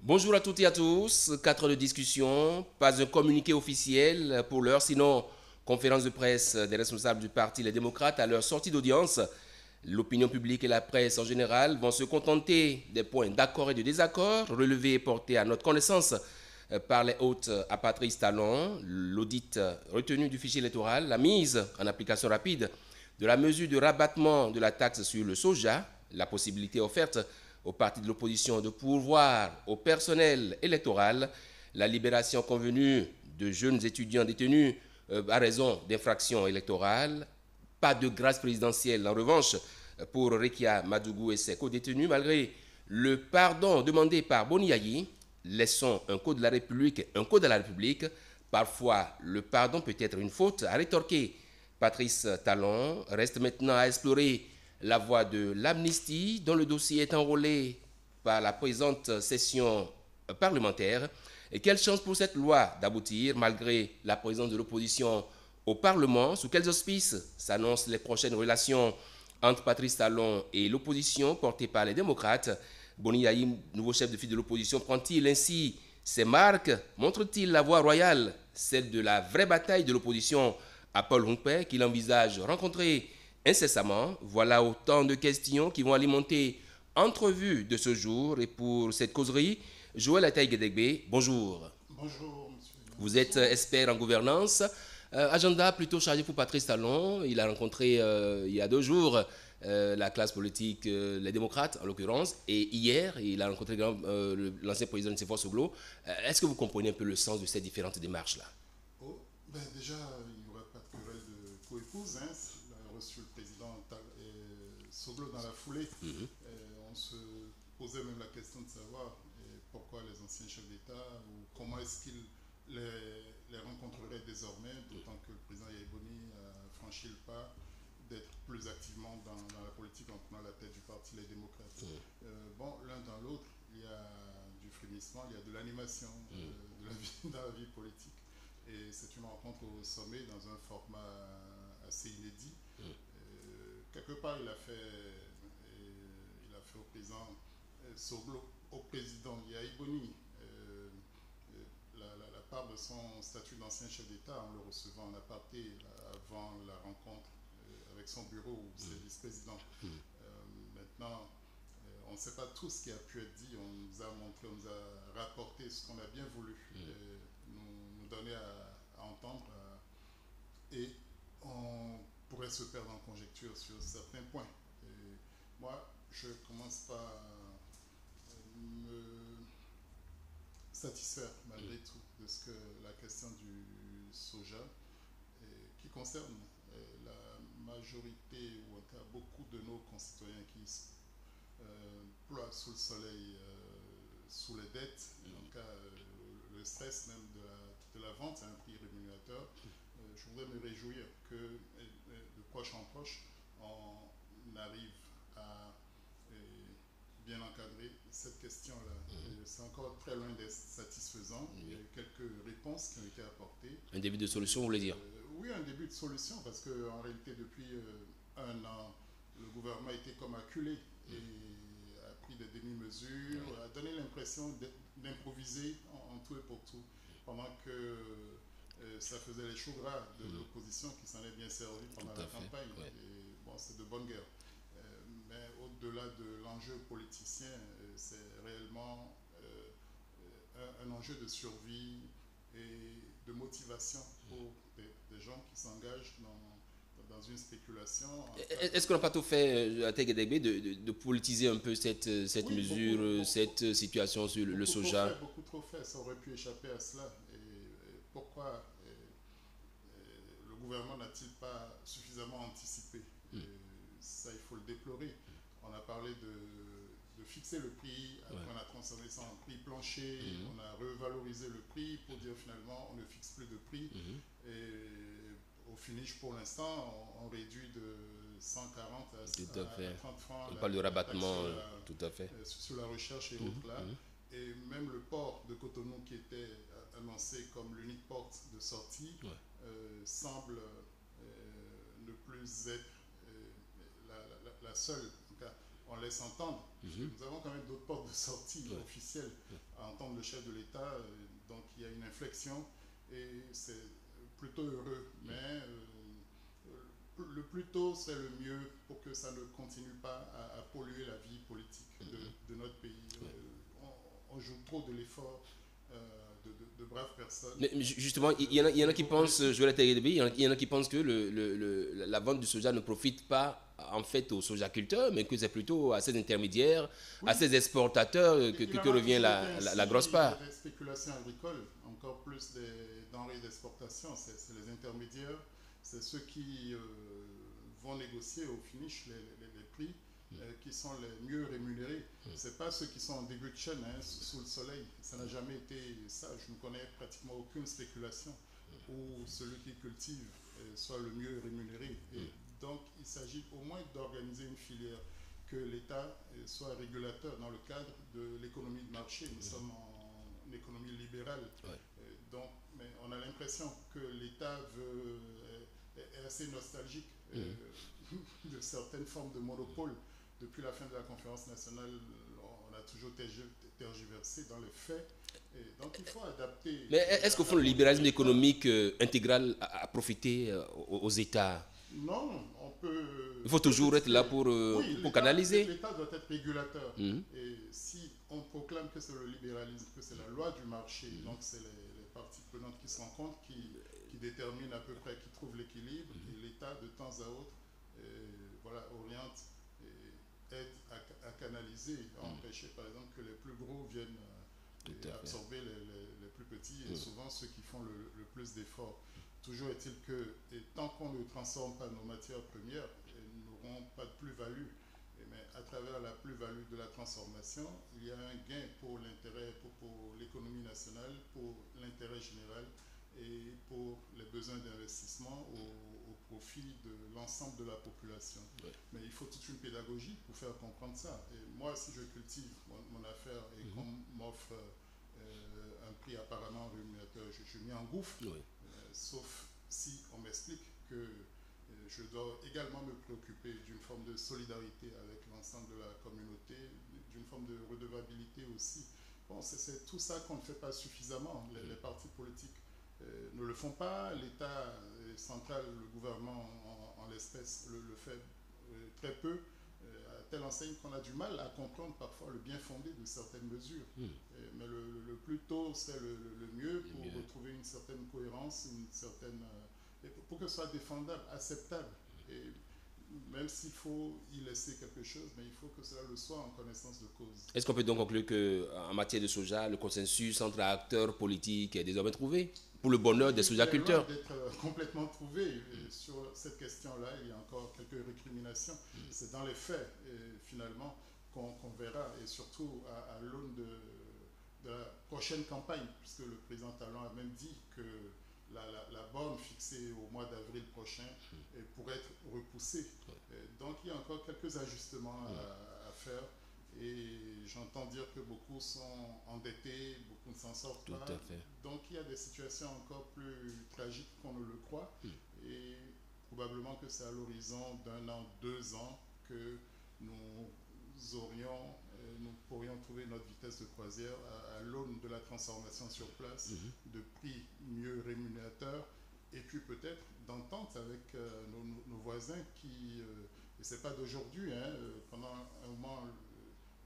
Bonjour à toutes et à tous. 4 heures de discussion, pas un communiqué officiel pour l'heure, sinon conférence de presse des responsables du parti Les Démocrates à leur sortie d'audience. L'opinion publique et la presse en général vont se contenter des points d'accord et de désaccord relevés et portés à notre connaissance par les hôtes à Patrice Talon, l'audit retenu du fichier électoral, la mise en application rapide de la mesure de rabattement de la taxe sur le soja, la possibilité offerte aux partis de l'opposition de pourvoir au personnel électoral, la libération convenue de jeunes étudiants détenus à raison d'infractions électorales, pas de grâce présidentielle en revanche pour Rekia Madougou et ses co-détenus malgré le pardon demandé par Boni Yayi. Laissons un code de la République, un code de la République. Parfois, le pardon peut être une faute, a rétorqué Patrice Talon. Reste maintenant à explorer la voie de l'amnistie dont le dossier est enrôlé par la présente session parlementaire. Et quelle chance pour cette loi d'aboutir malgré la présence de l'opposition au Parlement? Sous quels auspices s'annoncent les prochaines relations entre Patrice Talon et l'opposition portée par les démocrates? Boni Yayi, nouveau chef de file de l'opposition, prend-il ainsi ses marques? Montre-t-il la voie royale, celle de la vraie bataille de l'opposition à Paul Hongpè qu'il envisage rencontrer incessamment? Voilà autant de questions qui vont alimenter entrevue de ce jour. Et pour cette causerie, Joël Ataï-Guédégbé, bonjour. Bonjour, monsieur. Vous êtes expert en gouvernance. Agenda plutôt chargé pour Patrice Talon. Il a rencontré il y a 2 jours la classe politique, les démocrates en l'occurrence. Et hier, il a rencontré l'ancien président de Nsefo Soglo. Est-ce que vous comprenez un peu le sens de ces différentes démarches-là? Déjà, il n'y aura pas de querelle de co-épouse. Hein. Il a reçu le président Soglo dans la foulée. On se posait même la question de savoir pourquoi les anciens chefs d'État ou comment est-ce qu'ils les rencontreraient désormais, d'autant que le président Yaïboni a franchi le pas d'être plus activement dans la politique en prenant la tête du parti Les Démocrates. L'un dans l'autre, il y a du frémissement, il y a de l'animation dans la vie politique. Et c'est une rencontre au sommet dans un format assez inédit. Quelque part, il a fait au président Soglo, au président Yaïboni, la part de son statut d'ancien chef d'État en le recevant en aparté avant la rencontre avec son bureau ou ses vice-présidents. Maintenant, on ne sait pas tout ce qui a pu être dit. On nous a montré, on nous a rapporté ce qu'on a bien voulu nous donner à entendre. Et on pourrait se perdre en conjecture sur certains points. Moi, je commence par me satisfaire malgré tout de ce que la question du soja qui concerne la majorité ou en tout cas beaucoup de nos concitoyens qui ploient sous le soleil, sous les dettes, en tout cas le stress même de la vente à un prix rémunérateur. Je voudrais me réjouir que de proche en proche on arrive à bien encadrer cette question-là. C'est encore très loin d'être satisfaisant. Il y a eu quelques réponses qui ont été apportées. Un début de solution, vous voulez dire? Oui, un début de solution, parce qu'en réalité, depuis 1 an, le gouvernement a été comme acculé et a pris des demi-mesures, a donné l'impression d'improviser en tout et pour tout, pendant que ça faisait les choux gras de l'opposition qui s'en est bien servi pendant la campagne. Et, c'est de bonne guerre. Mais au-delà de l'enjeu politicien, c'est réellement un enjeu de survie et de motivation pour des gens qui s'engagent dans une spéculation. Est-ce qu'on n'a pas tout fait, à Téguédégbé, de politiser un peu cette mesure, cette situation sur le soja? Beaucoup trop fait, ça aurait pu échapper à cela. Et pourquoi le gouvernement n'a-t-il pas suffisamment anticipé? Ça, il faut le déplorer. On a parlé de fixer le prix, après on a transformé ça en prix plancher, on a revalorisé le prix pour dire finalement on ne fixe plus de prix. Et au finish, pour l'instant, on réduit de 140 à 30 francs. On parle de rabattement, tout à fait. Sur la recherche et autres là. et même le port de Cotonou qui était annoncé comme l'unique porte de sortie semble ne plus être la seule. En tout cas, on laisse entendre. Nous avons quand même d'autres portes de sortie officielles à entendre le chef de l'État. Donc il y a une inflexion et c'est plutôt heureux. Mais le plus tôt, c'est le mieux pour que ça ne continue pas à polluer la vie politique de notre pays. On joue trop de l'effort de braves personnes. Mais justement, il y en a qui pensent, je vais la il y en a qui pensent que la vente du soja ne profite pas en fait aux sojaculteurs, mais que c'est plutôt à ces intermédiaires, à ces exportateurs que revient la grosse part. Il y a des spéculations agricoles, encore plus des denrées d'exportation, c'est les intermédiaires, c'est ceux qui vont négocier au finish les prix qui sont les mieux rémunérés. Ce n'est pas ceux qui sont en début de chaîne, sous le soleil. Ça n'a jamais été ça. Je ne connais pratiquement aucune spéculation où celui qui cultive soit le mieux rémunéré. Et donc, il s'agit au moins d'organiser une filière, que l'État soit régulateur dans le cadre de l'économie de marché. Nous sommes en économie libérale. Donc, mais on a l'impression que l'État est assez nostalgique de certaines formes de monopole. Depuis la fin de la conférence nationale, on a toujours tergiversé dans les faits. Et donc il faut adapter. Mais est-ce qu'au fond, le libéralisme économique intégral a profité aux États? Non, on peut... Il faut toujours être là pour canaliser. L'État doit être régulateur. Et si on proclame que c'est le libéralisme, que c'est la loi du marché, donc c'est les parties prenantes qui se rencontrent, qui déterminent à peu près, qui trouvent l'équilibre, et l'État, de temps à autre, oriente, aide à canaliser, à empêcher par exemple que les plus gros viennent absorber les plus petits, et souvent ceux qui font le plus d'efforts. Toujours est-il que tant qu'on ne transforme pas nos matières premières, nous n'aurons pas de plus-value. Mais à travers la plus-value de la transformation, il y a un gain pour l'intérêt, pour l'économie nationale, pour l'intérêt général et pour les besoins d'investissement au profit de l'ensemble de la population. Mais il faut toute une pédagogie pour faire comprendre ça. Et moi, si je cultive mon affaire et qu'on m'offre un prix apparemment rémunérateur, je m'y engouffre, sauf si on m'explique que je dois également me préoccuper d'une forme de solidarité avec l'ensemble de la communauté, d'une forme de redevabilité aussi. Bon, c'est tout ça qu'on ne fait pas suffisamment. Les partis politiques ne le font pas. L'État central, le gouvernement en l'espèce, le fait très peu, à telle enseigne qu'on a du mal à comprendre parfois le bien fondé de certaines mesures. Mais le plus tôt, c'est le mieux pour retrouver une certaine cohérence, pour que ce soit défendable, acceptable. Et même s'il faut y laisser quelque chose, mais il faut que cela le soit en connaissance de cause. Est-ce qu'on peut donc conclure qu'en matière de soja, le consensus entre acteurs politiques est désormais trouvé pour le bonheur des sojaculteurs? Il est loin d'être complètement trouvé. Sur cette question-là, il y a encore quelques récriminations. C'est dans les faits, finalement, qu'on verra, et surtout à l'aune de la prochaine campagne, puisque le président Talon a même dit que la borne fixée au mois d'avril prochain pourrait être repoussée. Donc il y a encore quelques ajustements à faire, et j'entends dire que beaucoup sont endettés, beaucoup ne s'en sortent pas. Donc il y a des situations encore plus tragiques qu'on ne le croit, et probablement que c'est à l'horizon d'1 an, 2 ans que nous pourrions trouver notre vitesse de croisière à l'aune de la transformation sur place, de prix mieux rémunérateurs, et puis peut-être d'entente avec nos voisins qui, et c'est pas d'aujourd'hui, pendant un moment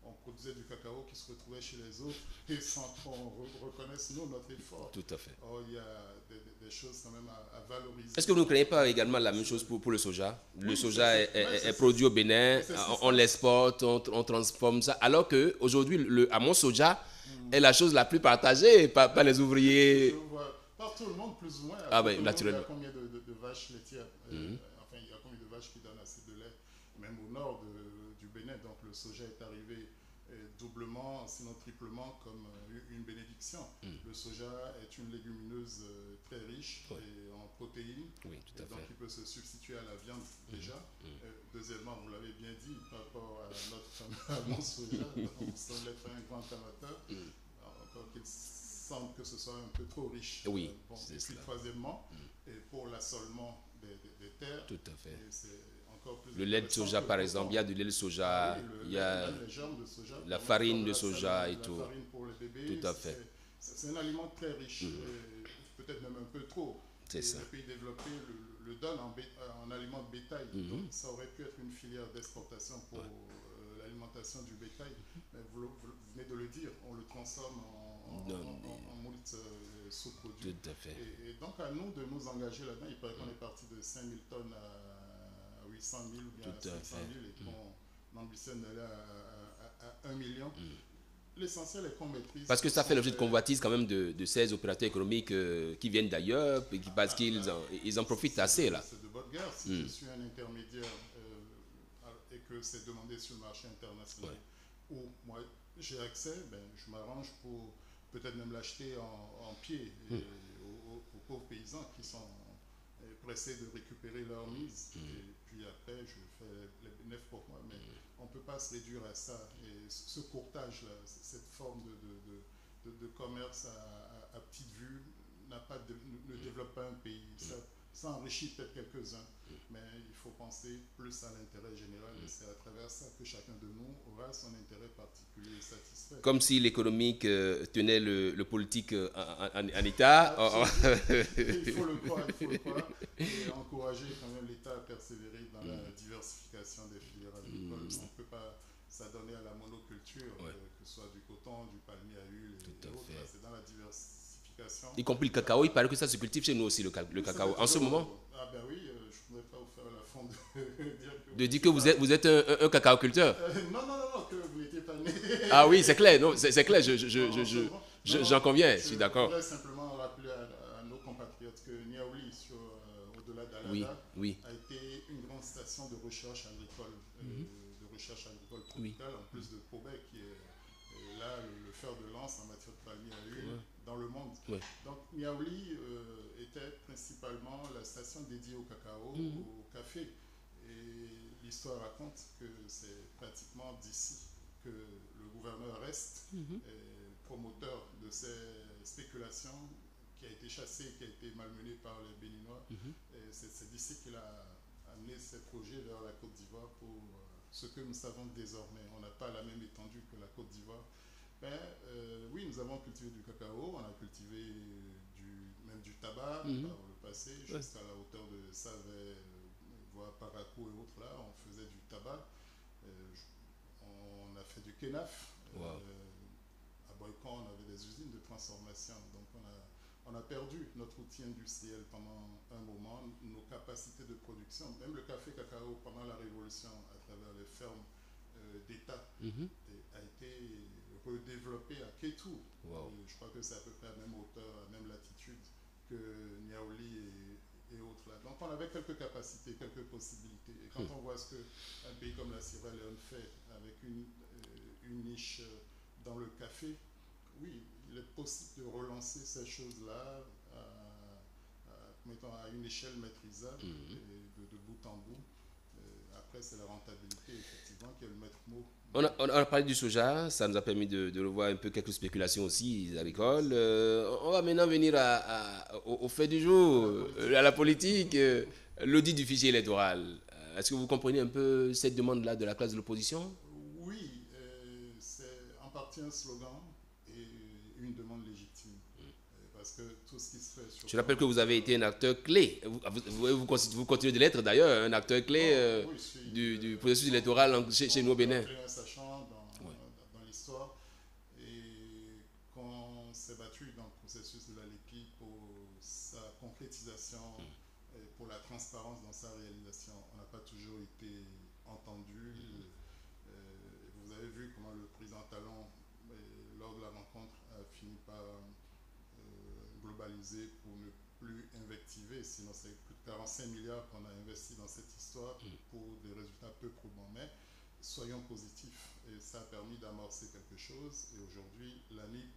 on produisait du cacao qui se retrouvait chez les autres et sans qu'on reconnaisse nous notre effort. Tout à fait. Or, il y a des choses quand même à valoriser. Est-ce que vous ne craignez pas également la même chose pour le soja? Le soja est produit au Bénin, on l'exporte, on transforme ça, alors qu'aujourd'hui, le hamon soja est la chose la plus partagée par les ouvriers. Par tout le monde, plus ou moins. Naturellement. Il y a combien de vaches laitières enfin, il y a combien de vaches qui donnent assez de lait, même au nord du Bénin. Donc le soja est arrivé doublement, sinon triplement, comme une bénédiction. Le soja est une légumineuse très riche en protéines, donc il peut se substituer à la viande déjà. Deuxièmement, vous l'avez bien dit, par rapport à notre fameux soja, on semble être un grand amateur. semble que ce soit un peu trop riche. Oui, Bon, c'est et puis cela. troisièmement, et pour l'assolement des terres, Tout à fait. c'est encore plus Le lait de intéressant soja, que par le exemple, il coton. y a du lait de Ah soja, oui, le il y lait, a même les germes de soja, la permettent de farine faire de la soja et la tout. farine pour les bébés. Tout à fait. C'est un aliment très riche, peut-être même un peu trop. C'est Et ça. les pays développés le donnent en aliment de bétail. Donc ça aurait pu être une filière d'exportation pour l'alimentation du bétail. Mais vous venez de le dire, on le transforme en moult sous-produits. Tout à fait. Et donc à nous de nous engager là-dedans. Il paraît qu'on est parti de 5000 tonnes à 800 000 ou bien à 500 000 et qu'on ambitionne d'aller à 1 million. L'essentiel est qu'on maîtrise. Parce que ça fait l'objet de convoitise quand même de ces opérateurs économiques qui viennent d'ailleurs, parce qu'ils ils en profitent assez là. C'est de bonne guerre. Si je suis un intermédiaire et que c'est demandé sur le marché international, où moi j'ai accès, ben, je m'arrange pour peut-être même l'acheter en pied aux pauvres paysans qui sont pressés de récupérer leur mise. Et puis après, je fais les bénéfices pour moi. Mais on ne peut pas se réduire à ça. Et ce courtage-là, cette forme de commerce à petite vue ne développe pas un pays. Ça enrichit peut-être quelques-uns, mais il faut penser plus à l'intérêt général. Et c'est à travers ça que chacun de nous aura son intérêt particulier satisfait. Comme si l'économique tenait le politique en état. Il faut le croire, et encourager quand même l'État à persévérer dans la diversification des filières agricoles. On ne peut pas s'adonner à la monoculture, que ce soit du coton, du palmier à huile et autres. C'est dans la diversification. Y compris le cacao, il paraît que ça se cultive chez nous aussi, le cacao. En ce moment. Ah ben oui, je ne voudrais pas vous faire l'affront de dire que vous êtes un cacaoculteur. Non, que vous n'étiez pas né. Ah oui, c'est clair, c'est clair, j'en conviens, je suis d'accord. Je voudrais simplement rappeler à nos compatriotes que Niaouli, au-delà d'Alada, a été une grande station de recherche agricole, tropicale, en plus de Pobek, qui est là le fer de lance en matière de palmier à huile dans le monde. Donc Niaouli était principalement la station dédiée au cacao, au café. Et l'histoire raconte que c'est pratiquement d'ici que le gouverneur reste promoteur de ces spéculations, qui a été chassé, qui a été malmené par les Béninois. Et c'est d'ici qu'il a amené ces projets vers la Côte d'Ivoire pour ce que nous savons désormais. On n'a pas la même étendue que la Côte d'Ivoire. Mais oui, nous avons cultivé du cacao, on a cultivé même du tabac par le passé, jusqu'à la hauteur de Savet, voire Parakou et autres là, on faisait du tabac. On a fait du kenaf. À Boycon, on avait des usines de transformation. Donc on a perdu notre outil industriel pendant un moment, nos capacités de production. Même le café cacao, pendant la Révolution, à travers les fermes d'État, a été redéveloppé à Kétou. Je crois que c'est à peu près à la même hauteur, à la même latitude que Niaouli et autres là. Donc on avait quelques capacités, quelques possibilités. Et quand on voit ce qu'un pays comme la Sierra Leone fait avec une niche dans le café, oui, il est possible de relancer ces choses-là à une échelle maîtrisable et de bout en bout. Après, c'est la rentabilité, effectivement, qui est le maître mot. On a parlé du soja, ça nous a permis de revoir un peu quelques spéculations aussi agricoles. On va maintenant venir au fait du jour, à la politique, l'audit du fichier électoral. Est-ce que vous comprenez un peu cette demande-là de la classe de l'opposition? Oui, c'est en partie un slogan et une demande légitime. Parce que tout ce qui se fait sur... Je rappelle que vous avez été un acteur clé. Vous continuez de l'être d'ailleurs, un acteur clé du processus électoral chez nous au Bénin. Un sachant dans l'histoire. Et quand on s'est battu dans le processus de la LEPI pour sa concrétisation et pour la transparence dans sa réalisation, on n'a pas toujours été entendu. Vous avez vu comment le président Talon, lors de la rencontre, a fini par globaliser pour ne plus invectiver, sinon c'est plus de 45 milliards qu'on a investi dans cette histoire pour des résultats peu probants. Mais soyons positifs, et ça a permis d'amorcer quelque chose, et aujourd'hui l'ANIP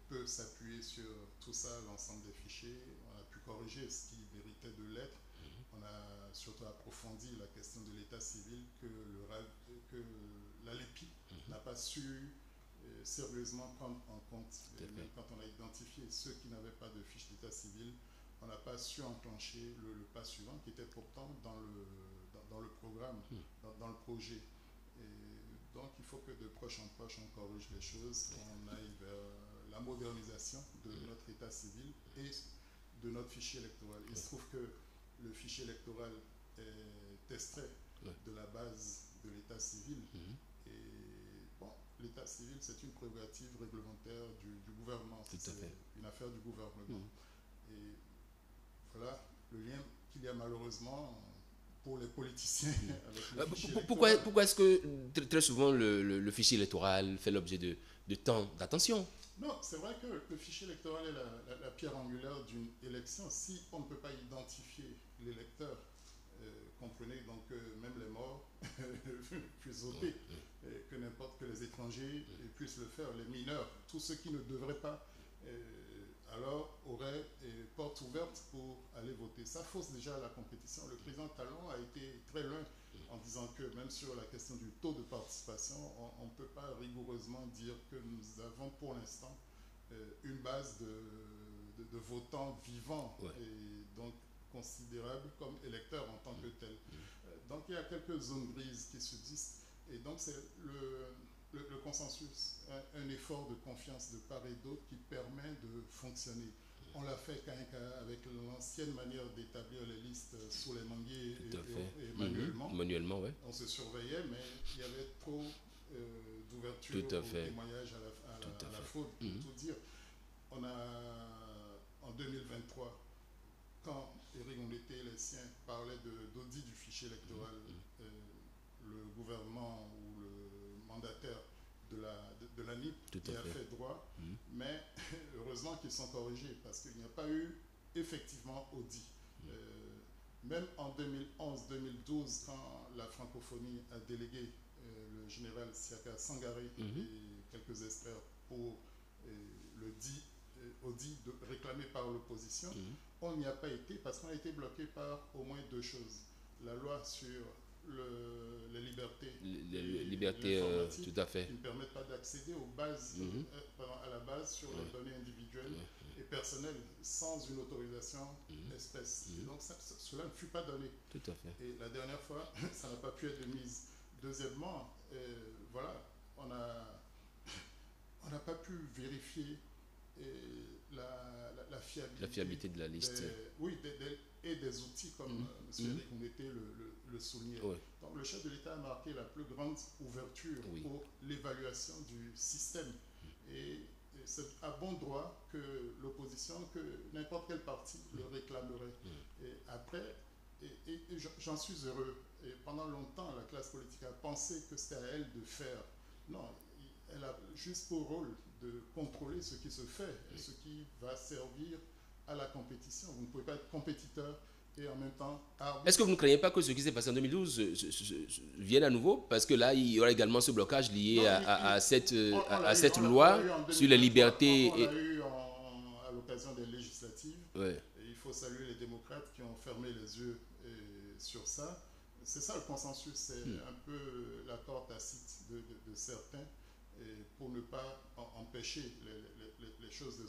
peut s'appuyer sur tout ça, l'ensemble des fichiers. On a pu corriger ce qui méritait de l'être. On a surtout approfondi la question de l'état civil que la LEPI n'a pas su sérieusement prendre en compte. Même quand on a identifié ceux qui n'avaient pas de fiche d'état civil, on n'a pas su enclencher le pas suivant qui était pourtant dans le programme, dans le projet. Et donc il faut que de proche en proche on corrige les choses, on aille vers la modernisation de notre état civil et de notre fichier électoral. Il se trouve que le fichier électoral est extrait de la base de l'état civil. Et bon, l'état civil, c'est une prérogative réglementaire du gouvernement. C'est une affaire du gouvernement. Et voilà le lien qu'il y a malheureusement pour les politiciens avec le fichier électoral. Pourquoi est-ce que très souvent le fichier électoral fait l'objet de tant d'attention? Non, c'est vrai que le fichier électoral est la pierre angulaire d'une élection. Si on ne peut pas identifier l'électeur, comprenez donc que même les morts puissent voter, que les étrangers puissent le faire, les mineurs, tous ceux qui ne devraient pas, alors auraient porte ouverte pour aller voter. Ça fausse déjà la compétition. Le président Talon a été très loin en disant que même sur la question du taux de participation, on ne peut pas rigoureusement dire que nous avons pour l'instant une base de votants vivants et donc considérable comme électeurs en tant que tel. Donc il y a quelques zones grises qui subsistent et donc c'est le consensus, un effort de confiance de part et d'autre qui permet de fonctionner. On l'a fait avec l'ancienne manière d'établir les listes sous les manguiers et manuellement. Manuellement, oui. On se surveillait, mais il y avait trop d'ouverture au témoignage à la fraude. Pour tout dire, on a en 2023, quand Éric Ondeté et les siens parlaient d'audit du fichier électoral, le gouvernement ou le mandataire de la NIP qui a fait droit, mais heureusement qu'ils sont corrigés parce qu'il n'y a pas eu effectivement audit. Même en 2011-2012, quand la francophonie a délégué le général Siaka Sangaré et quelques experts pour le dit audit réclamé par l'opposition, on n'y a pas été parce qu'on a été bloqué par au moins deux choses. La loi sur les libertés tout à fait, qui ne permettent pas d'accéder aux bases, à la base sur les données individuelles et personnelles sans une autorisation espèce. Et donc cela ne fut pas donné. Tout à fait. Et la dernière fois, ça n'a pas pu être mise. Deuxièmement, voilà, on n'a pas pu vérifier la fiabilité de la liste. Et des outils comme M. Éric Ondeté le soulignait. Donc le chef de l'État a marqué la plus grande ouverture pour l'évaluation du système. Et c'est à bon droit que l'opposition, que n'importe quel parti le réclamerait. Et après, et j'en suis heureux. Et pendant longtemps, la classe politique a pensé que c'était à elle de faire. Non, elle a juste pour rôle de contrôler ce qui se fait et ce qui va servir à la compétition. Vous ne pouvez pas être compétiteur et en même temps arbitre. Est-ce que vous ne craignez pas que ce qui s'est passé en 2012 vienne à nouveau? Parce que là, il y aura également ce blocage lié à cette loi sur les libertés. On l'a eu à l'occasion des législatives. Et il faut saluer les démocrates qui ont fermé les yeux sur ça. C'est ça le consensus, c'est un peu l'accord tacite de certains pour ne pas empêcher les choses de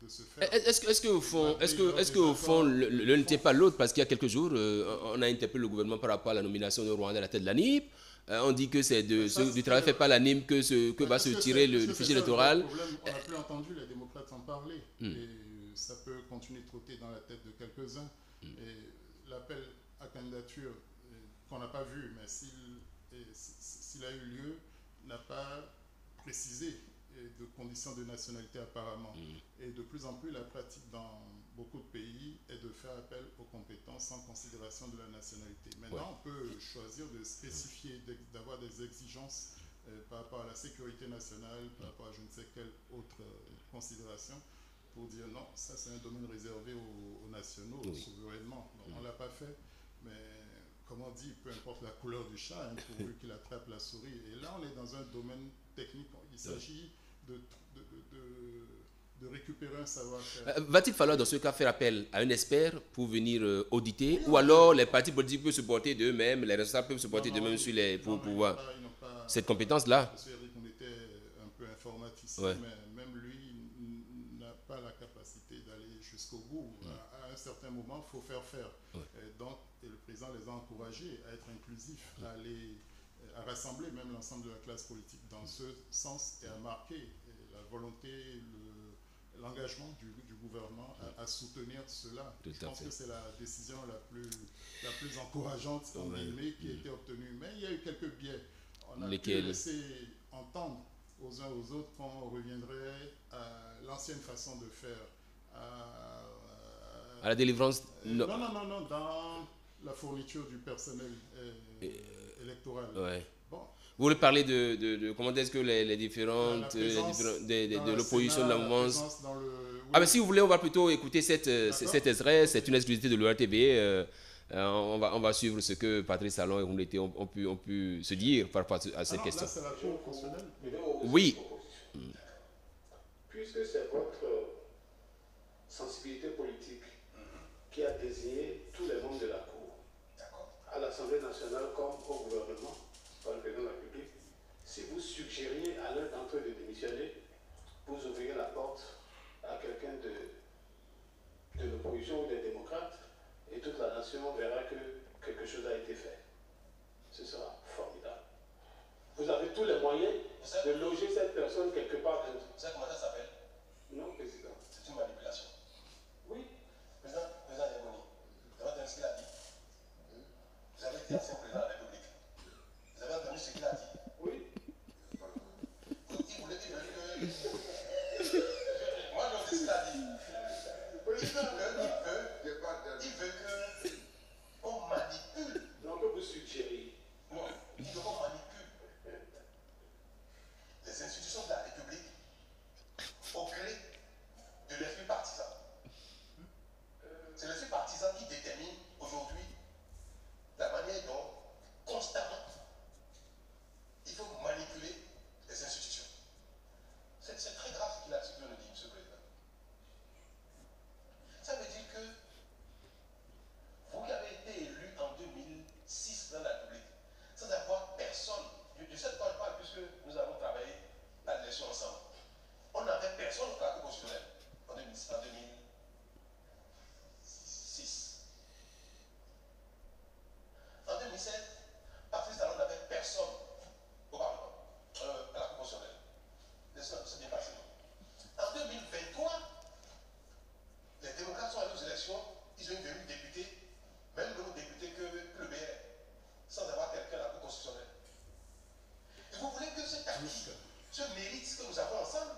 se faire. Est-ce qu'au fond, l'un n'était pas l'autre? Parce qu'il y a quelques jours, on a interpellé le gouvernement par rapport à la nomination de Rwanda à la tête de la NIP. On dit que c'est du travail fait par la NIP que va se tirer le fichier électoral. On n'a plus entendu les démocrates en parler. Et ça peut continuer de trotter dans la tête de quelques-uns. Et l'appel à candidature qu'on n'a pas vu, mais s'il a eu lieu, n'a pas précisé de conditions de nationalité apparemment. Et de plus en plus, la pratique dans beaucoup de pays est de faire appel aux compétences sans considération de la nationalité. Maintenant, on peut choisir de spécifier, d'avoir des exigences par rapport à la sécurité nationale, par rapport à je ne sais quelle autre considération, pour dire non, ça c'est un domaine réservé aux nationaux, souverainement. Donc, on ne l'a pas fait, mais comme on dit, peu importe la couleur du chat, pourvu qu'il attrape la souris. Et là, on est dans un domaine technique. Il s'agit de récupérer un savoir-faire. Va-t-il falloir dans ce cas faire appel à un expert pour venir auditer, ou alors les partis politiques peuvent se porter d'eux-mêmes, les responsables peuvent se porter d'eux-mêmes pour pouvoir cette compétence-là? Parce qu'Éric, on était un peu officier, ouais. mais même lui n'a pas la capacité d'aller jusqu'au bout. À un certain moment, il faut faire. Ouais. Et le président les a encouragés à être inclusifs, à rassembler même l'ensemble de la classe politique dans ce sens et à marquer la volonté, l'engagement du gouvernement à soutenir cela. Tout Je à pense fait. que c'est la décision la plus encourageante en guillemets qui a été obtenue. Mais il y a eu quelques biais. On a pu laisser entendre aux uns aux autres qu'on reviendrait à l'ancienne façon de faire. À la délivrance Non, dans la fourniture du personnel électoral. Ouais. Bon. Vous voulez parler de comment est-ce que les différentes de l'opposition de la mouvance. Oui. Ah, mais si vous voulez, on va plutôt écouter cet extrait. C'est une exclusivité de l'ORTV. On va suivre ce que Patrice Talon et Roumleté ont pu se dire par rapport à cette question. Là, c'est la Cour constitutionnelle. Oui. Puisque c'est votre sensibilité politique qui a désigné tous les membres de la Cour, à l'Assemblée nationale comme au gouvernement, par le président de la République, si vous suggériez à l'un d'entre eux de démissionner, vous ouvriez la porte à quelqu'un de l'opposition ou des démocrates, et toute la nation verra que quelque chose a été fait. Ce sera formidable. Vous avez tous les moyens de loger cette personne quelque part d'autre. Vous savez comment ça s'appelle? Non, président. C'est une manipulation. Oui. Président Yagoni, vous avez entendu ce qu'il a dit? Vous avez été ancien président de la République. Vous avez entendu ce qu'il a dit? Oui. Il voulait dire que... Moi, je sais ce qu'il a dit. Il veut qu'on manipule. Non, que vous suggérez. Non, il veut qu'on manipule les institutions de la République au gré de l'esprit partisan. C'est l'esprit partisan qui détermine aujourd'hui la manière dont, constamment, il faut manipuler les institutions. C'est très grave ce qu'il nous dit, M. le Président. Ça veut dire que vous qui avez été élu en 2006 dans la République, sans avoir personne, je sais de quoi je parle puisque nous avons travaillé à l'élection ensemble. On n'avait personne au Cour constitutionnel en 2006. En 2007, Patrice Talon n'avait personne au Parlement, à la Cour constitutionnelle. C'est bien passé. En 2023, les démocrates sont allés aux élections, ils ont eu devenu députés, même le député que le BR, sans avoir quelqu'un à la Cour constitutionnelle. Et vous voulez que cet acquis, ce mérite que nous avons ensemble,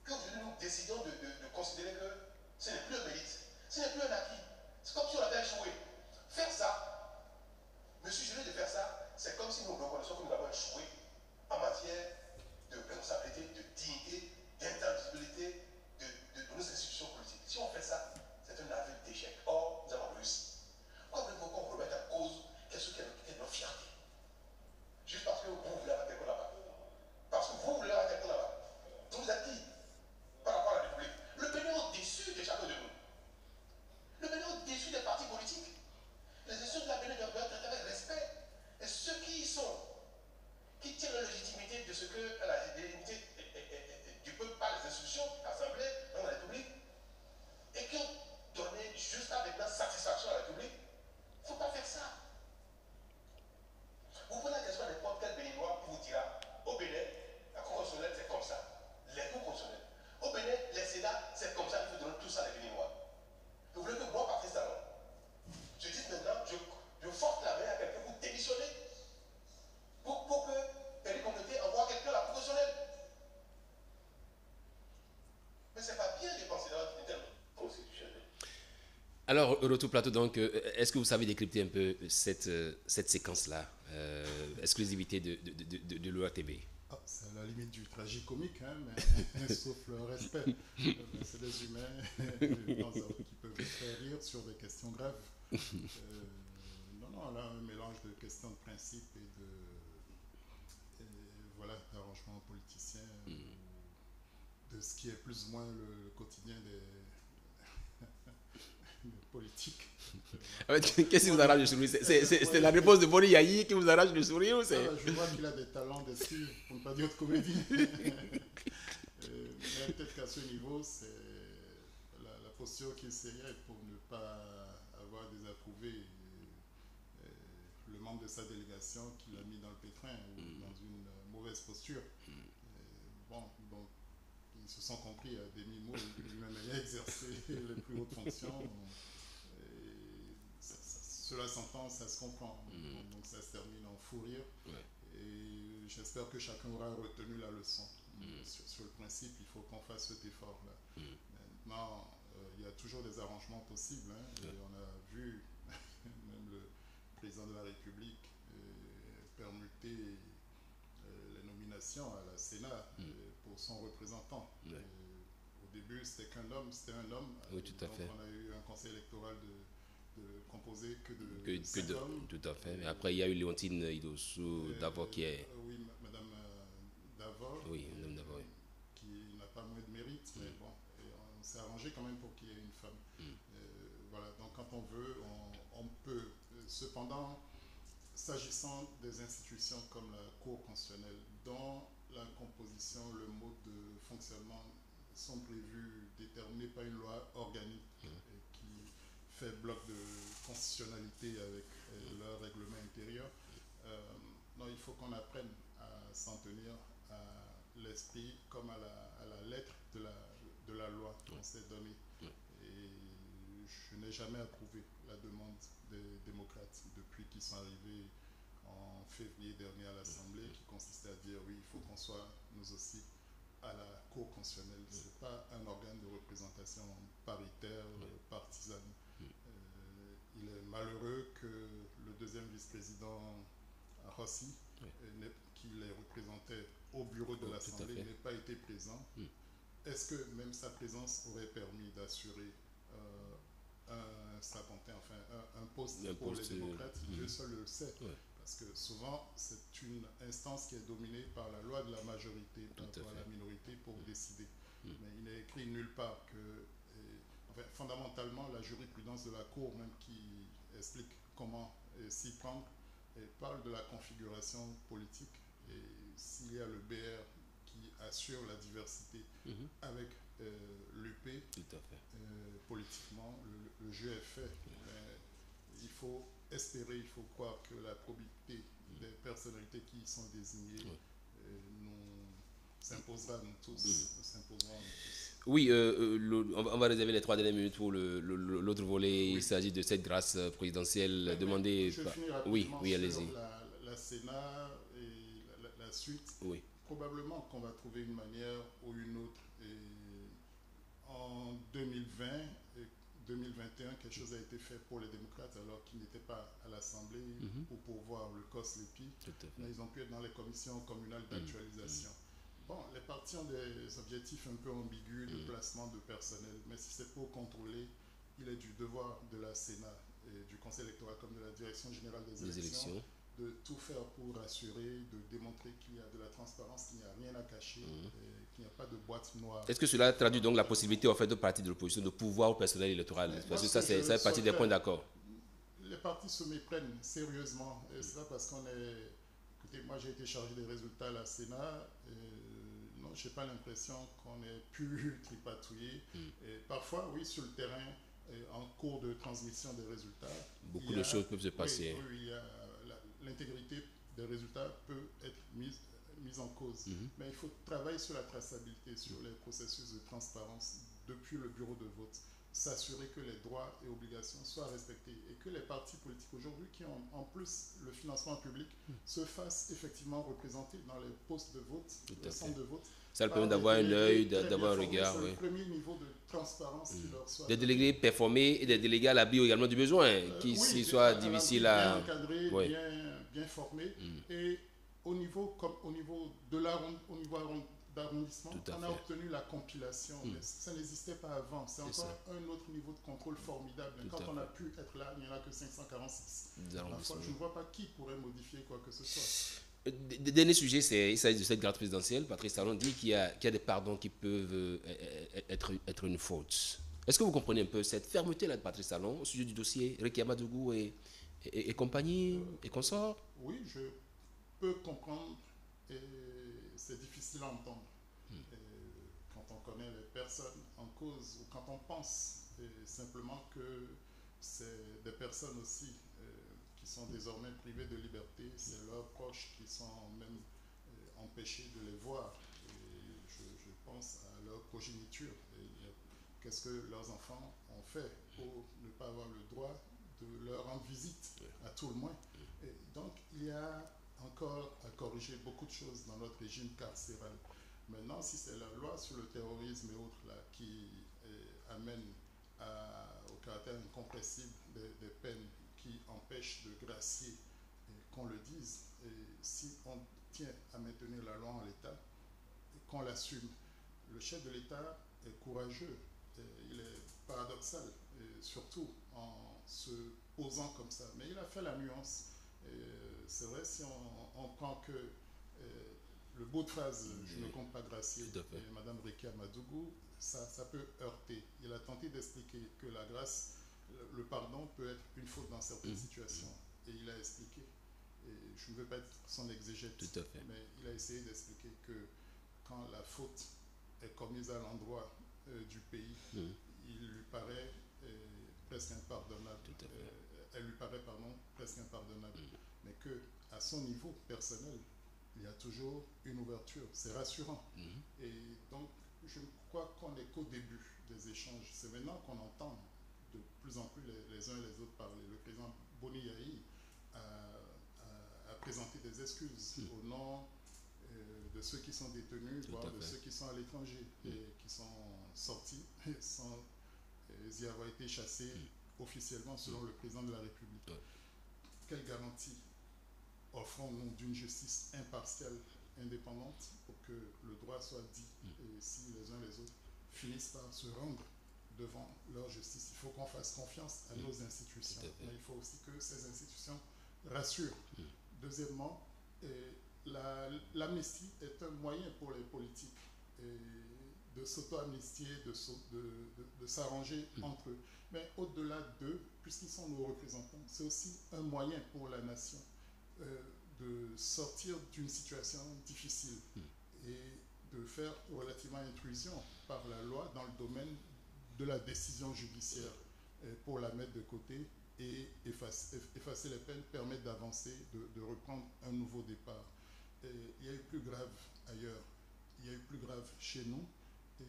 qu'aujourd'hui nous décidons de considérer que ce n'est plus un mérite, ce n'est plus un acquis. C'est comme si on avait échoué. Faire ça, me suggérer de faire ça, c'est comme si nous reconnaissons que nous avons échoué en matière de responsabilité, de dignité, d'intangibilité de nos institutions politiques. Si on fait ça, c'est un aveu d'échec. Or, nous avons réussi. Pourquoi voulez-vous qu'on remette en cause quelque chose qui est notre fierté? Juste parce que vous voulez avoir quelqu'un là-bas. Parce que vous voulez avoir quelqu'un là-bas. Vous êtes qui par rapport à la République? Le Bénin est au-dessus de chacun de nous. Le Bénin est au-dessus des partis politiques. Les institutions de la Bénin doivent être traitées avec respect. Et ceux qui y sont, qui tiennent la légitimité de ce que la légitimité du peuple par les institutions, l'Assemblée, dans la République, et qui ont donné jusqu'à maintenant satisfaction à la République, il ne faut pas faire ça. Vous posez la question à n'importe quel Béninois qui vous dira, au Bénin, la Cour constitutionnelle c'est comme ça. Les cours constitutionnelles. Au Bénin, les Sénats, c'est comme ça qu'il faut donner tout ça à les Béninois. Vous voulez que moi, Patrice Talon, je dise maintenant, je force la main à quelqu'un pour démissionner, pour que les communautés envoient quelqu'un à la Cour constitutionnelle. Mais c'est pas bien de penser dans le terme constitutionnel. Alors, retour plateau, donc, est-ce que vous savez décrypter un peu cette séquence-là, exclusivité de l'ORTV? C'est à la limite du tragicomique, hein, mais sauf le respect. C'est des humains qui peuvent faire rire sur des questions graves. Non, là, un mélange de questions de principe et voilà, d'arrangements politiciens, de ce qui est plus ou moins le quotidien politique. Qu'est-ce qui vous arrache le sourire? C'est la réponse de Boni Yayi qui vous arrache le sourire ou c'est... Je vois qu'il a des talents d'esprit, pour ne pas dire de comédie. Mais peut-être qu'à ce niveau, c'est la posture qui est sérieuse pour ne pas avoir désapprouvé le membre de sa délégation qui l'a mis dans le pétrin ou dans une mauvaise posture. Bon, donc ils se sont compris à demi-mot, lui-même ayant exercé les plus hautes fonctions. Cela s'entend, ça se comprend. Donc ça se termine en fou rire. Et j'espère que chacun aura retenu la leçon. Sur le principe, il faut qu'on fasse cet effort-là. Maintenant, il y a toujours des arrangements possibles. Et on a vu même le président de la République permuter les nominations à la Sénat pour son représentant. Au début, c'était qu'un homme, c'était un homme. Oui, tout à fait. On a eu un conseil électoral composé que de 5 hommes. Tout à fait. Mais après, il y a eu Léontine Idossou Davor qui est... Oui, Madame Davor. Oui, Madame Davor. Qui n'a pas moins de mérite, mais bon, on s'est arrangé quand même pour qu'il y ait une femme. Voilà, donc quand on veut, on peut. Cependant, s'agissant des institutions comme la Cour constitutionnelle, dont la composition, le mode de fonctionnement sont prévus, déterminés par une loi organique qui fait bloc de constitutionnalité avec leur règlement intérieur, non, il faut qu'on apprenne à s'en tenir à l'esprit comme à la lettre de la loi qu'on s'est donnée. Et je n'ai jamais approuvé la demande des démocrates depuis qu'ils sont arrivés en février dernier à l'Assemblée, qui consistait à dire oui, il faut qu'on soit nous aussi à la Cour constitutionnelle. Ce n'est pas un organe de représentation paritaire, partisane. Il est malheureux que le deuxième vice-président Rossi, qui les représentait au bureau de l'Assemblée, n'ait pas été présent. Est-ce que même sa présence aurait permis d'assurer un strapontin, enfin un poste pour les démocrates? Dieu seul le sait. Parce que souvent, c'est une instance qui est dominée par la loi de la majorité par rapport à la minorité pour décider. Mais il n'est écrit nulle part que, enfin, fondamentalement, la jurisprudence de la Cour, même qui explique comment s'y prendre, parle de la configuration politique. Et s'il y a le BR qui assure la diversité avec l'UP, politiquement, le jeu est fait. Il faut espérer, il faut croire que la probité des personnalités qui y sont désignées s'imposera à nous tous. Oui, on va réserver les 3 dernières minutes pour l'autre volet. Il s'agit de cette grâce présidentielle demandée. Je finis rapidement sur la Sénat et la suite. Probablement qu'on va trouver une manière ou une autre. En 2020 et 2021, quelque chose a été fait pour les démocrates alors qu'ils n'étaient pas à l'Assemblée pour pourvoir le COS-LEPI, mais ils ont pu être dans les commissions communales d'actualisation. Bon, les partis ont des objectifs un peu ambigus de placement de personnel, mais si c'est pour contrôler, il est du devoir de la Sénat et du Conseil électoral comme de la Direction générale des élections de tout faire pour assurer, de démontrer qu'il y a de la transparence, qu'il n'y a rien à cacher, qu'il n'y a pas de boîte noire. Est-ce que cela traduit donc la possibilité en fait de partis de l'opposition de pouvoir au personnel électoral? Parce que ça c'est partie des points d'accord. Les partis se méprennent sérieusement. Et c'est pas parce qu'on est... Écoutez, moi j'ai été chargé des résultats à la Sénat. Non, je n'ai pas l'impression qu'on ait pu tripatouiller. Et parfois, oui, sur le terrain, en cours de transmission des résultats, beaucoup de choses peuvent se passer. Oui, l'intégrité des résultats peut être mise en cause. Mais il faut travailler sur la traçabilité, sur les processus de transparence depuis le bureau de vote, s'assurer que les droits et obligations soient respectés et que les partis politiques aujourd'hui qui ont en plus le financement public se fassent effectivement représenter dans les postes de vote, les centres de vote. Ça leur permet d'avoir un œil, d'avoir un regard. C'est le premier niveau de transparence qui leur soit. Des délégués performés et des délégués à l'abri également du besoin, qui soient difficiles à... Bien encadrés, bien formés. Et au niveau d'arrondissement, on a obtenu la compilation. Mais ça n'existait pas avant. C'est encore un autre niveau de contrôle formidable. Quand on a pu être là, il n'y en a que 546. Je ne vois pas qui pourrait modifier quoi que ce soit. Dernier sujet, il s'agit de cette grâce présidentielle. Patrice Talon dit qu'il y a des pardons qui peuvent être une faute. Est-ce que vous comprenez un peu cette fermeté-là de Patrice Talon au sujet du dossier Rekia Madougou et compagnie et consorts? Oui, je peux comprendre et c'est difficile à entendre. Quand on connaît les personnes en cause ou quand on pense simplement que c'est des personnes aussi qui sont désormais privées de liberté, c'est leurs proches qui sont même empêchés de les voir. Et je pense à leur progéniture. Qu'est-ce que leurs enfants ont fait pour ne pas avoir le droit de leur rendre visite, à tout le moins. Et donc, il y a encore à corriger beaucoup de choses dans notre régime carcéral. Maintenant, si c'est la loi sur le terrorisme et autres là, qui amène au caractère incompressible des peines qui empêchent de gracier, qu'on le dise, et si on tient à maintenir la loi en l'état, qu'on l'assume. Le chef de l'État est courageux, il est paradoxal, surtout en se posant comme ça. Mais il a fait la nuance. C'est vrai, si on prend que le bout de phrase, je ne compte pas gracier, Madame Rekia Madougou, ça peut heurter. Il a tenté d'expliquer que la grâce, le pardon peut être une faute dans certaines situations. Et il a expliqué, et je ne veux pas être son exégète, mais il a essayé d'expliquer que quand la faute est commise à l'endroit du pays, il lui paraît presque impardonnable. Elle lui paraît, pardon, presque impardonnable. Mais que à son niveau personnel, il y a toujours une ouverture. C'est rassurant. Et donc, je crois qu'on n'est qu'au début des échanges. C'est maintenant qu'on entend de plus en plus les uns et les autres parler. Le président Boni Yahi a présenté des excuses au nom de ceux qui sont détenus, voire de ceux qui sont à l'étranger et qui sont sortis sans y avoir été chassés officiellement selon le président de la République. Quelle garantie offrons-nous d'une justice impartiale, indépendante, pour que le droit soit dit et si les uns et les autres finissent par se rendre devant leur justice? Il faut qu'on fasse confiance à nos institutions, mais il faut aussi que ces institutions rassurent. Deuxièmement, l'amnistie est un moyen pour les politiques de s'auto-amnistier, de s'arranger entre eux. Mais au-delà d'eux, puisqu'ils sont nos représentants, c'est aussi un moyen pour la nation de sortir d'une situation difficile et de faire relativement intrusion par la loi dans le domaine de la décision judiciaire pour la mettre de côté et effacer les peines, permettre d'avancer, de reprendre un nouveau départ. Il y a eu plus grave ailleurs, il y a eu plus grave chez nous, et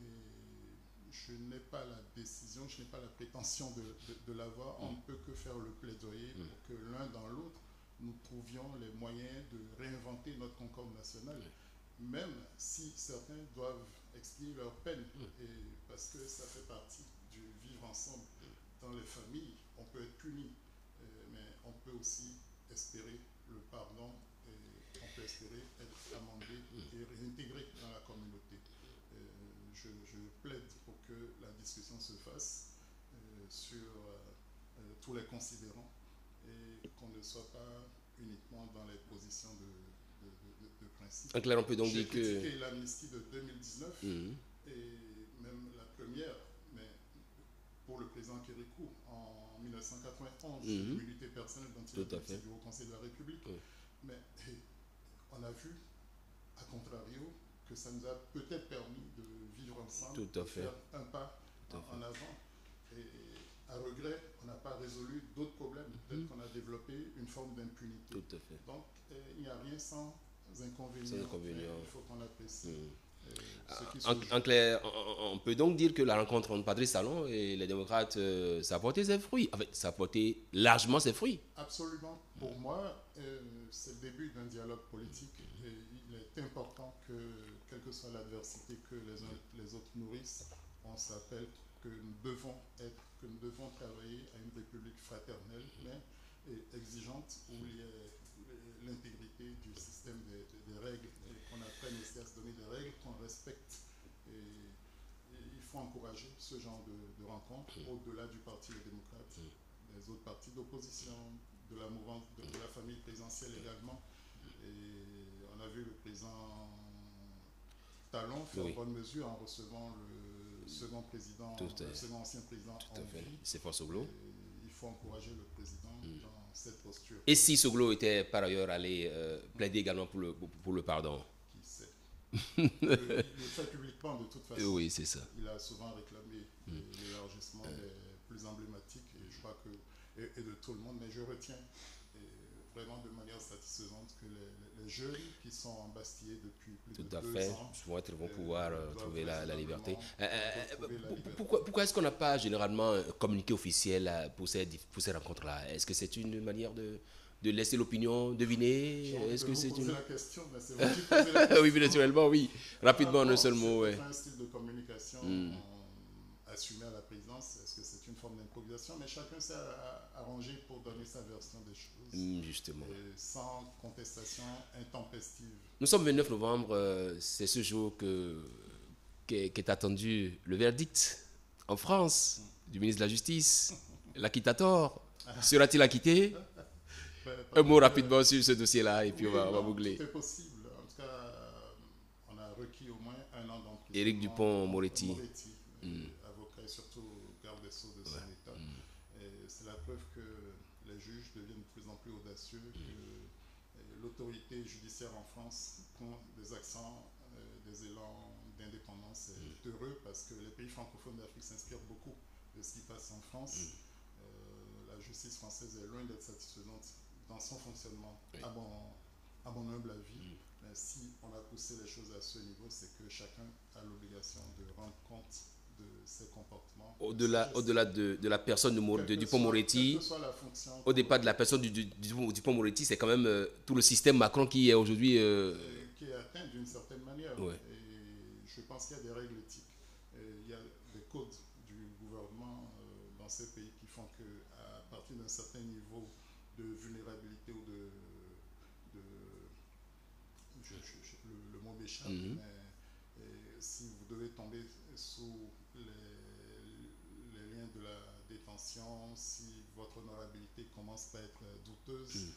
je n'ai pas la décision, je n'ai pas la prétention de l'avoir. On ne peut que faire le plaidoyer pour que l'un dans l'autre, nous trouvions les moyens de réinventer notre concorde nationale, même si certains doivent expier leur peine, et parce que ça fait partie du vivre ensemble. Dans les familles, on peut être puni, mais on peut aussi espérer le pardon, et on peut espérer être amendé et réintégré dans la communauté. Je plaide pour que la discussion se fasse sur tous les considérants et qu'on ne soit pas uniquement dans les positions de principe. En clair, on peut donc dire que... J'ai critiqué l'amnistie de 2019 et même la première, mais pour le président Kérékou en 1991, l'immunité personnelle dont il a fait du Haut Conseil de la République. Mais on a vu, à contrario, que ça nous a peut-être permis de vivre ensemble, de faire un pas en avant. Et à regret, on n'a pas résolu d'autres problèmes. Peut-être qu'on a développé une forme d'impunité. Donc, il n'y a rien sans inconvénient. Il faut qu'on apprécie. En clair, on peut donc dire que la rencontre entre Patrice Talon et les démocrates, ça a porté ses fruits. En fait, ça a porté largement ses fruits. Absolument. Pour moi, c'est le début d'un dialogue politique. Et il est important que, quelle que soit l'adversité que les uns et les autres nourrissent, on s'appelle que nous devons travailler à une république fraternelle, mais exigeante, où il y ait l'intégrité du système des règles, et qu'on apprenne aussi à se donner des règles, qu'on respecte. Et il faut encourager ce genre de rencontres au-delà du Parti Les Démocrates, des autres partis d'opposition, de la mouvance, de la famille présidentielle également. Et on a vu le président Talon faire bonne mesure en recevant le second président, le second ancien président en vie. C'est fort Soglo. Il faut encourager le président dans cette posture. Et si Soglo était par ailleurs allé plaider également pour le pardon? Qui sait? Il le fait publiquement de toute façon. Oui, c'est ça. Il a souvent réclamé l'élargissement des plus emblématiques et je crois que et de tout le monde, mais je retiens vraiment de manière satisfaisante que les jeunes qui sont embastillés depuis plus de 2 ans vont pouvoir trouver la liberté. Pourquoi est-ce qu'on n'a pas généralement un communiqué officiel pour ces rencontres-là? Est-ce que c'est une manière de laisser l'opinion deviner? Est-ce que c'est une... la question, mais c'est vous qui posez la question. Oui, naturellement, oui. Rapidement, en un seul mot. C'est un style de communication assumé à la présidence. Est-ce que c'est une forme d'improvisation? Mais chacun s'est arrangé pour donner sa version des choses. Justement. Sans contestation intempestive. Nous sommes le 29 novembre. C'est ce jour qu'est attendu le verdict en France du ministre de la Justice. L'acquittateur. Sera-t-il acquitté? Un mot rapidement sur ce dossier-là et puis on va boucler. Tout est possible. En tout cas, on a requis au moins 1 an d'emprisonnement. Éric Dupond-Moretti. Avocat et surtout garde des Sceaux de son État. C'est la preuve que les juges deviennent de plus en plus audacieux, que l'autorité judiciaire en France prend des accents, des élans d'indépendance. C'est heureux parce que les pays francophones d'Afrique s'inspirent beaucoup de ce qui passe en France. La justice française est loin d'être satisfaisante dans son fonctionnement, à mon humble avis. Mais si on a poussé les choses à ce niveau, c'est que chacun a l'obligation de rendre compte de ses comportements. Au-delà de la personne de Dupond-Moretti, au départ de la personne du Dupond-Moretti, c'est quand même tout le système Macron qui est aujourd'hui... qui est atteint d'une certaine manière. Ouais. Et je pense qu'il y a des règles éthiques. Il y a des codes du gouvernement dans ces pays qui font qu'à partir d'un certain niveau de vulnérabilité ou le mot m'échappe, mais si vous devez tomber sous les liens de la détention, si votre honorabilité commence à être douteuse,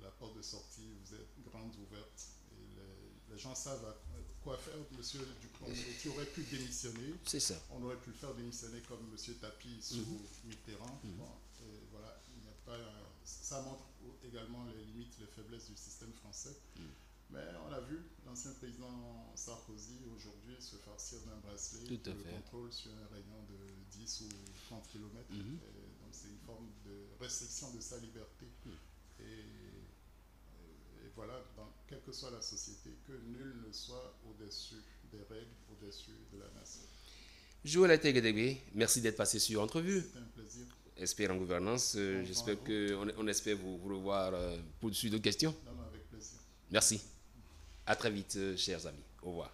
la porte de sortie vous est grande ouverte et les gens savent quoi faire. Monsieur Dupond-Moretti aurait pu démissionner. C'est ça. On aurait pu le faire démissionner comme Monsieur Tapi sous Mitterrand. Voilà, il n'y a pas, ça montre également les limites, les faiblesses du système français. Mais on a vu l'ancien président Sarkozy aujourd'hui se farcir d'un bracelet de contrôle sur un rayon de 10 ou 30 km. Donc c'est une forme de restriction de sa liberté. Et voilà, quelle que soit la société, que nul ne soit au-dessus des règles, au-dessus de la nation. Joël Ateguedegbe, merci d'être passé sur Entrevue. C'était un plaisir. Expert en gouvernance, j'espère qu'on espère vous revoir pour suite d'autres questions. Non, avec plaisir. Merci. À très vite, chers amis. Au revoir.